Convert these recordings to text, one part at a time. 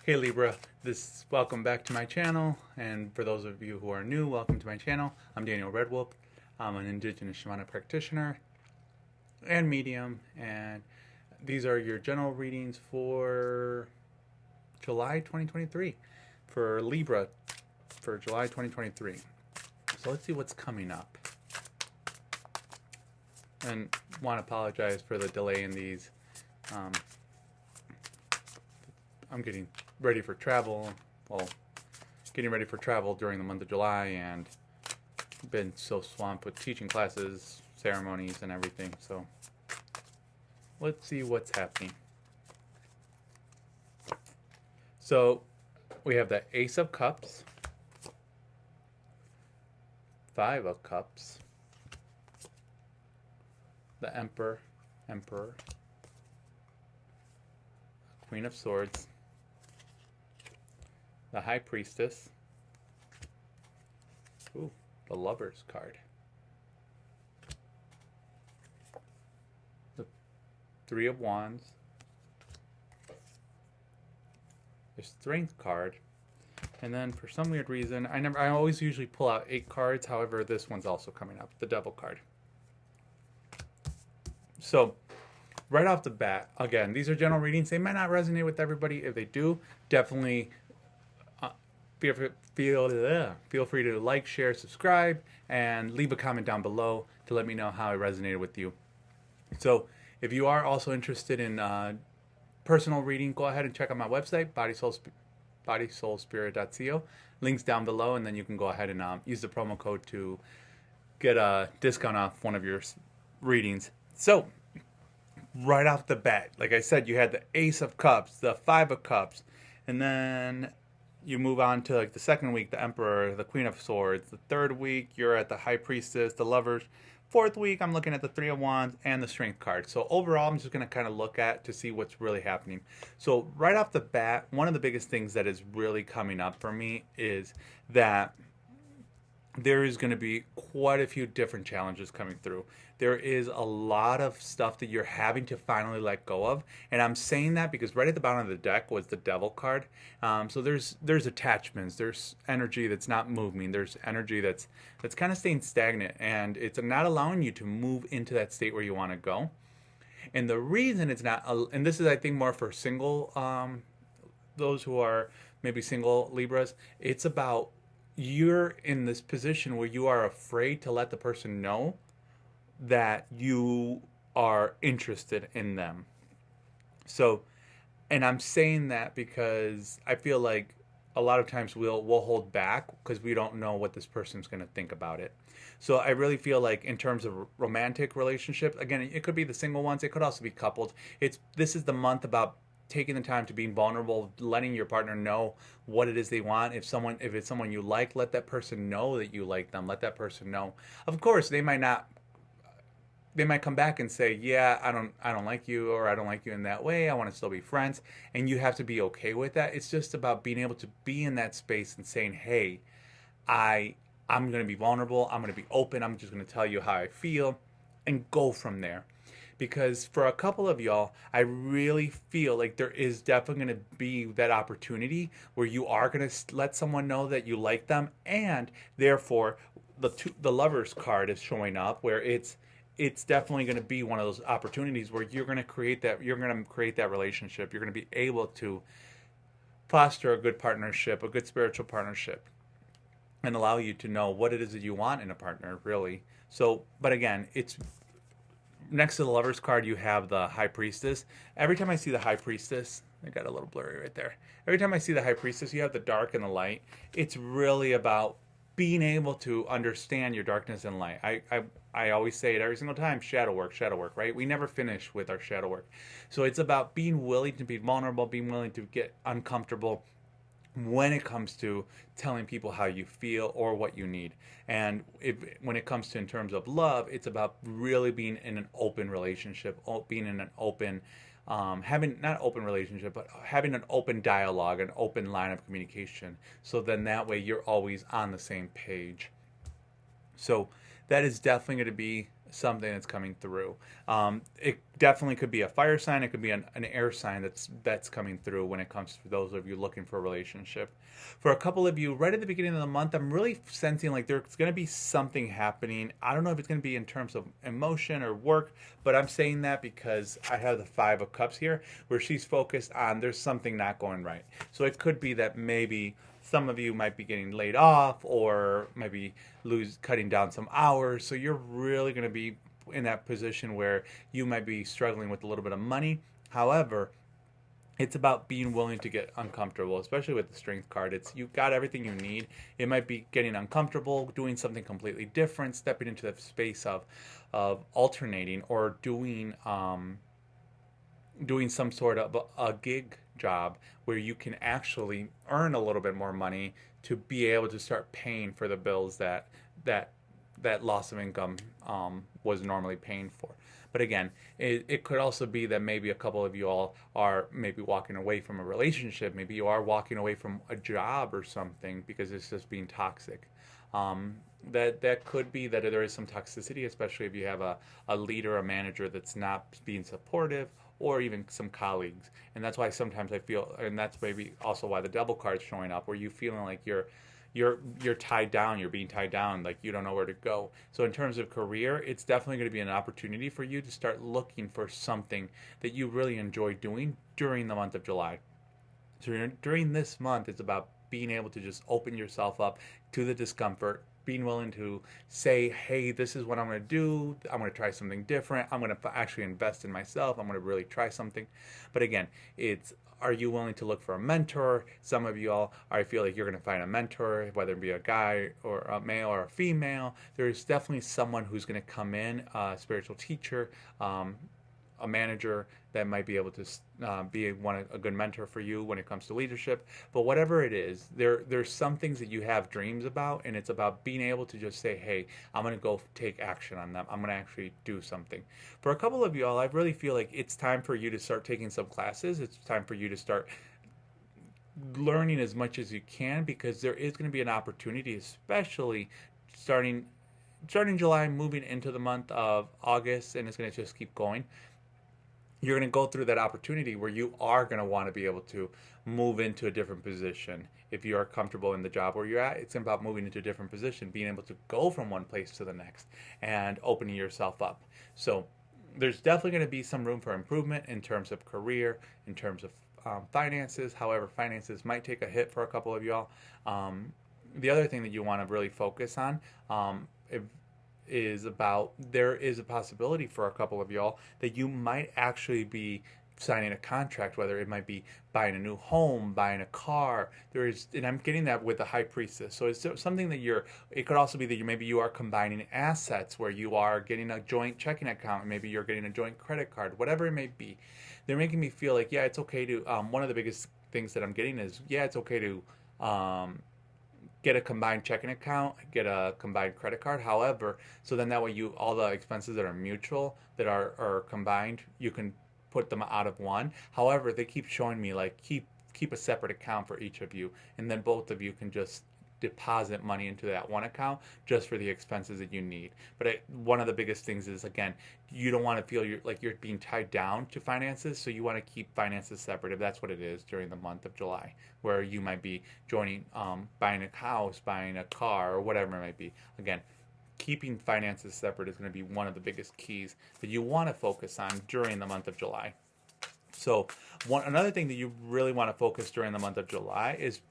Hey Libra, welcome back to my channel, and for those of you who are new, welcome to my channel. I'm Daniel Redwolf. I'm an indigenous shamanic practitioner and medium, and these are your general readings for July 2023, for Libra for July 2023. So let's see what's coming up. And want to apologize for the delay in these. I'm getting ready for travel. Well, getting ready for travel during the month of July, and been so swamped with teaching classes, ceremonies, and everything. So let's see what's happening. So we have the Ace of Cups, Five of Cups, the Emperor, Queen of Swords, the High Priestess, ooh, the Lover's card, the Three of Wands, the Strength card, and then for some weird reason, I always usually pull out 8 cards. However, this one's also coming up, the Devil card. So right off the bat, again, these are general readings. They might not resonate with everybody. If they do, definitely feel free to like, share, subscribe, and leave a comment down below to let me know how it resonated with you. So if you are also interested in personal reading, go ahead and check out my website, bodysoulspirit.co. Links down below, and then you can go ahead and use the promo code to get a discount off one of your readings. So right off the bat, like I said, you had the Ace of Cups, the Five of Cups, and then you move on to like the second week, the Emperor, the Queen of Swords. The third week, you're at the High Priestess, the Lovers. Fourth week, I'm looking at the Three of Wands and the Strength card. So overall, I'm just going to kind of look at to see what's really happening. So right off the bat, one of the biggest things that is really coming up for me is that there is going to be quite a few different challenges coming through. There is a lot of stuff that you're having to finally let go of. And I'm saying that because right at the bottom of the deck was the Devil card. So there's attachments, there's energy that's not moving, there's energy that's kind of staying stagnant, and it's not allowing you to move into that state where you want to go. And the reason it's not, and this is I think more for single, those who are maybe single Libras, it's about you're in this position where you are afraid to let the person know that you are interested in them. So, and I'm saying that because I feel like a lot of times we'll hold back because we don't know what this person's going to think about it. So I really feel like in terms of romantic relationships, again, it could be the single ones, it could also be couples. This is the month about taking the time to being vulnerable, letting your partner know what it is they want. If it's someone you like, let that person know that you like them. Let that person know. Of course, they might come back and say, yeah, I don't like you, or I don't like you in that way. I want to still be friends. And you have to be okay with that. It's just about being able to be in that space and saying, hey, I'm going to be vulnerable. I'm going to be open. I'm just going to tell you how I feel and go from there. Because for a couple of y'all, I really feel like there is definitely going to be that opportunity where you are going to let someone know that you like them, and therefore the Lover's card is showing up, where it's definitely going to be one of those opportunities where you're going to create that relationship. You're going to be able to foster a good partnership, a good spiritual partnership, and allow you to know what it is that you want in a partner, really. So, but again, it's next to the Lover's card, you have the High Priestess. Every time I see the High Priestess, I got a little blurry right there. Every time I see the High Priestess, you have the dark and the light. It's really about being able to understand your darkness and light. I always say it every single time, shadow work, right? We never finish with our shadow work. So it's about being willing to be vulnerable, being willing to get uncomfortable when it comes to telling people how you feel or what you need. And when it comes to in terms of love, it's about really being in an open relationship, being in an open, having not open relationship, but having an open dialogue, an open line of communication. So then that way you're always on the same page. So that is definitely going to be something that's coming through. It definitely could be a fire sign. It could be an air sign that's coming through when it comes to those of you looking for a relationship. For a couple of you, right at the beginning of the month, I'm really sensing like there's going to be something happening. I don't know if it's going to be in terms of emotion or work, but I'm saying that because I have the Five of Cups here, where she's focused on there's something not going right. So it could be that maybe some of you might be getting laid off or maybe cutting down some hours. So you're really going to be in that position where you might be struggling with a little bit of money. However, it's about being willing to get uncomfortable, especially with the strength card. It's you got everything you need. It might be getting uncomfortable, doing something completely different, stepping into the space of alternating or doing some sort of a gig job where you can actually earn a little bit more money to be able to start paying for the bills that that loss of income was normally paying for. But again, it could also be that maybe a couple of you all are maybe walking away from a relationship. Maybe you are walking away from a job or something because it's just being toxic. That could be that there is some toxicity, especially if you have a leader, a manager that's not being supportive, or even some colleagues. And that's why sometimes I feel, and that's maybe also why the devil card's showing up, where you feeling like you're tied down, you're being tied down, like you don't know where to go. So in terms of career, it's definitely going to be an opportunity for you to start looking for something that you really enjoy doing during the month of July. So during this month, it's about being able to just open yourself up to the discomfort, being willing to say, hey, this is what I'm going to do. I'm going to try something different. I'm going to actually invest in myself. I'm going to really try something. But again, it's, are you willing to look for a mentor? Some of you all, I feel like you're going to find a mentor, whether it be a guy or a male or a female. There's definitely someone who's going to come in, a spiritual teacher, a manager that might be able to be a good mentor for you when it comes to leadership. But whatever it is, there's some things that you have dreams about, and it's about being able to just say, hey, I'm going to go take action on them. I'm going to actually do something. For a couple of y'all, I really feel like it's time for you to start taking some classes. It's time for you to start learning as much as you can, because there is going to be an opportunity, especially starting July, moving into the month of August, and it's going to just keep going. You're going to go through that opportunity where you are going to want to be able to move into a different position. If you are comfortable in the job where you're at, it's about moving into a different position, being able to go from one place to the next and opening yourself up. So there's definitely going to be some room for improvement in terms of career, in terms of finances. However, finances might take a hit for a couple of y'all. The other thing that you want to really focus on, is about, there is a possibility for a couple of y'all that you might actually be signing a contract, whether it might be buying a new home, buying a car. There is, and I'm getting that with the High Priestess. So it's something that it could also be that maybe you are combining assets, where you are getting a joint checking account, maybe you're getting a joint credit card, whatever it may be. They're making me feel like, yeah, it's okay to, one of the biggest things that I'm getting is, yeah, it's okay to, get a combined checking account, get a combined credit card. However, so then that way all the expenses that are mutual, that are combined, you can put them out of one. However, they keep showing me like keep a separate account for each of you, and then both of you can just deposit money into that one account just for the expenses that you need. But one of the biggest things is, again, you don't want to feel like you're being tied down to finances, so you want to keep finances separate, if that's what it is, during the month of July, where you might be joining, buying a house, buying a car, or whatever it might be. Again, keeping finances separate is going to be one of the biggest keys that you want to focus on during the month of July. So another thing that you really want to focus during the month of July is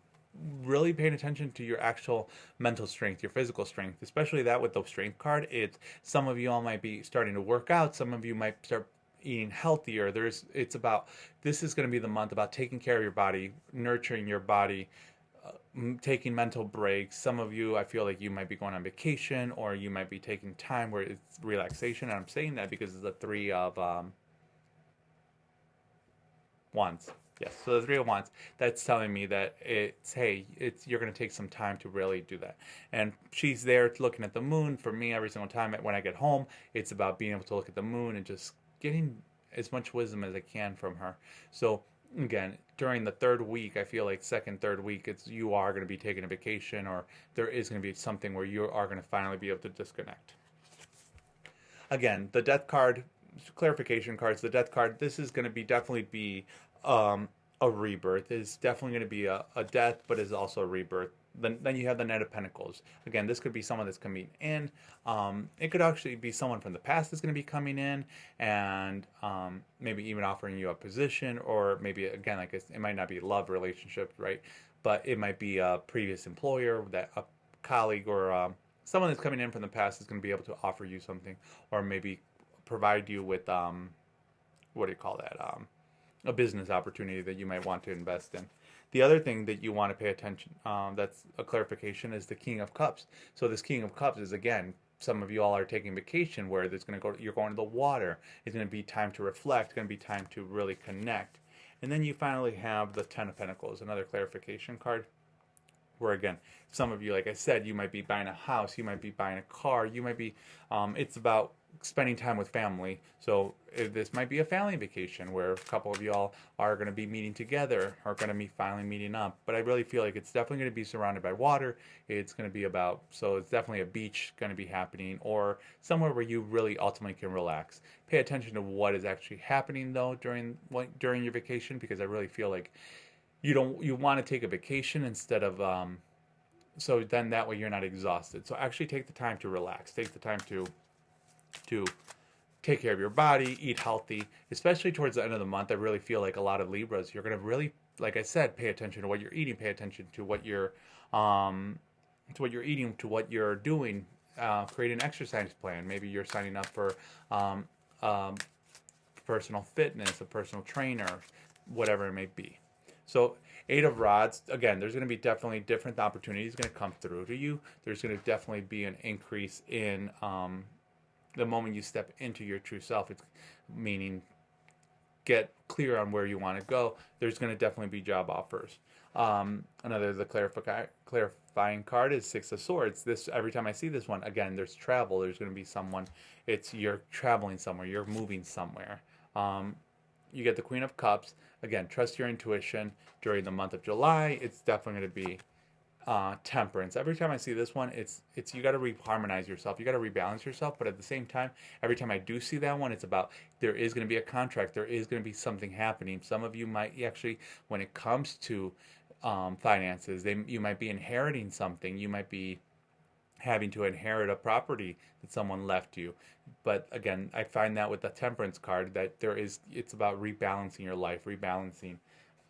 really paying attention to your actual mental strength, your physical strength, especially that with the strength card. It's, some of you all might be starting to work out. Some of you might start eating healthier. This is going to be the month about taking care of your body, nurturing your body, taking mental breaks. Some of you, I feel like you might be going on vacation, or you might be taking time where it's relaxation. And I'm saying that because it's the Three of Wands. Yes, so the Three of Wands, that's telling me that you're going to take some time to really do that. And she's there looking at the moon. For me, every single time when I get home, it's about being able to look at the moon and just getting as much wisdom as I can from her. So again, during the third week, I feel like third week, you are going to be taking a vacation, or there is going to be something where you are going to finally be able to disconnect. again, the death card, clarification cards, the death card, this is going to be definitely be a rebirth. It's definitely going to be a death, but is also a rebirth. Then you have the Knight of Pentacles. Again, this could be someone that's coming in. It could actually be someone from the past that's going to be coming in and maybe even offering you a position, or maybe, again, like it might not be love relationship, right? But it might be a previous employer, that a colleague, or someone that's coming in from the past is going to be able to offer you something, or maybe provide you with what do you call that? A business opportunity that you might want to invest in. The other thing that you want to pay attention, that's a clarification, is the King of Cups. So this King of Cups is, again, some of you all are taking vacation where there's going to you're going to the water. It's going to be time to reflect. It's going to be time to really connect. And then you finally have the Ten of Pentacles, another clarification card, where, again, some of you, like I said, you might be buying a house, you might be buying a car, you might be, it's about spending time with family. So this might be a family vacation where a couple of y'all are going to be meeting together, or going to be finally meeting up. But I really feel like it's definitely going to be surrounded by water. It's going to be about, so it's definitely a beach going to be happening, or somewhere where you really ultimately can relax. Pay attention to what is actually happening though during your vacation, because I really feel like you want to take a vacation instead of so then that way you're not exhausted. So actually take the time to relax. Take the time to take care of your body, eat healthy, especially towards the end of the month. I really feel like a lot of Libras, you're going to really, like I said, pay attention to what you're eating, pay attention to what you're eating, to what you're doing. Create an exercise plan. Maybe you're signing up for personal fitness, a personal trainer, whatever it may be. So Eight of Rods, again, there's going to be definitely different opportunities going to come through to you. There's going to definitely be an increase in the moment you step into your true self. It's meaning get clear on where you want to go. There's going to definitely be job offers. The clarifying card is Six of Swords. This, every time I see this one, again, there's travel. There's going to be someone. You're traveling somewhere. You're moving somewhere. You get the Queen of Cups. Again, trust your intuition during the month of July. It's definitely going to be temperance. Every time I see this one, it's you got to reharmonize yourself. You got to rebalance yourself. But at the same time, every time I do see that one, it's about there is going to be a contract. There is going to be something happening. Some of you might actually, when it comes to finances, you might be inheriting something. You might be having to inherit a property that someone left you. But again, I find that with the Temperance card that it's about rebalancing your life, rebalancing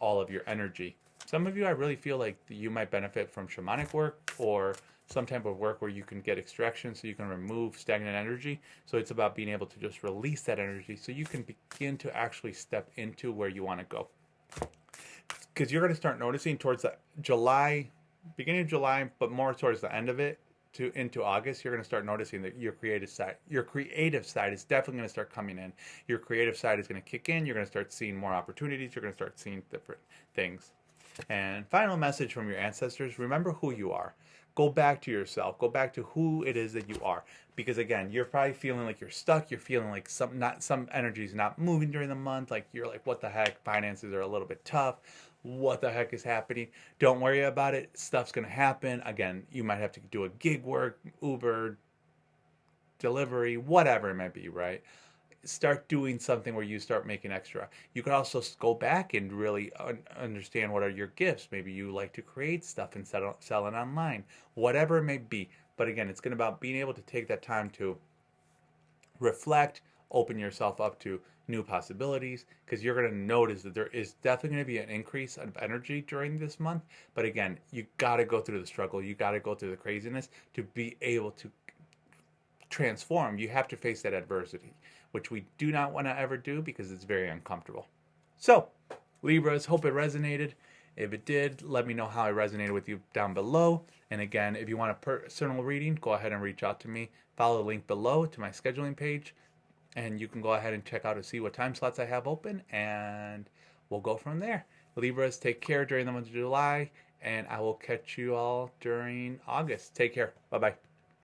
all of your energy. Some of you, I really feel like you might benefit from shamanic work, or some type of work where you can get extraction so you can remove stagnant energy. So it's about being able to just release that energy so you can begin to actually step into where you want to go. Because you're going to start noticing towards the beginning of July, but more towards the end of it, into August, you're going to start noticing that your creative side is definitely going to start coming in. Your creative side is going to kick in. You're going to start seeing more opportunities. You're going to start seeing different things. And final message from your ancestors: remember who you are. Go back to yourself. Go back to who it is that you are. Because again, you're probably feeling like you're stuck. You're feeling like some energy is not moving during the month. Like you're like, what the heck? Finances are a little bit tough. What the heck is happening? Don't worry about it. Stuff's going to happen. Again, you might have to do a gig work, Uber, delivery, whatever it might be, right? Start doing something where you start making extra. You can also go back and really understand what are your gifts. Maybe you like to create stuff and sell it online, whatever it may be. But again, it's going to be about being able to take that time to reflect, open yourself up to new possibilities, because you're going to notice that there is definitely going to be an increase of energy during this month. But again, you got to go through the struggle. You got to go through the craziness to be able to transform. You have to face that adversity, which we do not want to ever do because it's very uncomfortable. So, Libras, hope it resonated. If it did, let me know how it resonated with you down below. And again, if you want a personal reading, go ahead and reach out to me. Follow the link below to my scheduling page, and you can go ahead and check out and see what time slots I have open, and we'll go from there. Libras, take care during the month of July, and I will catch you all during August. Take care. Bye-bye.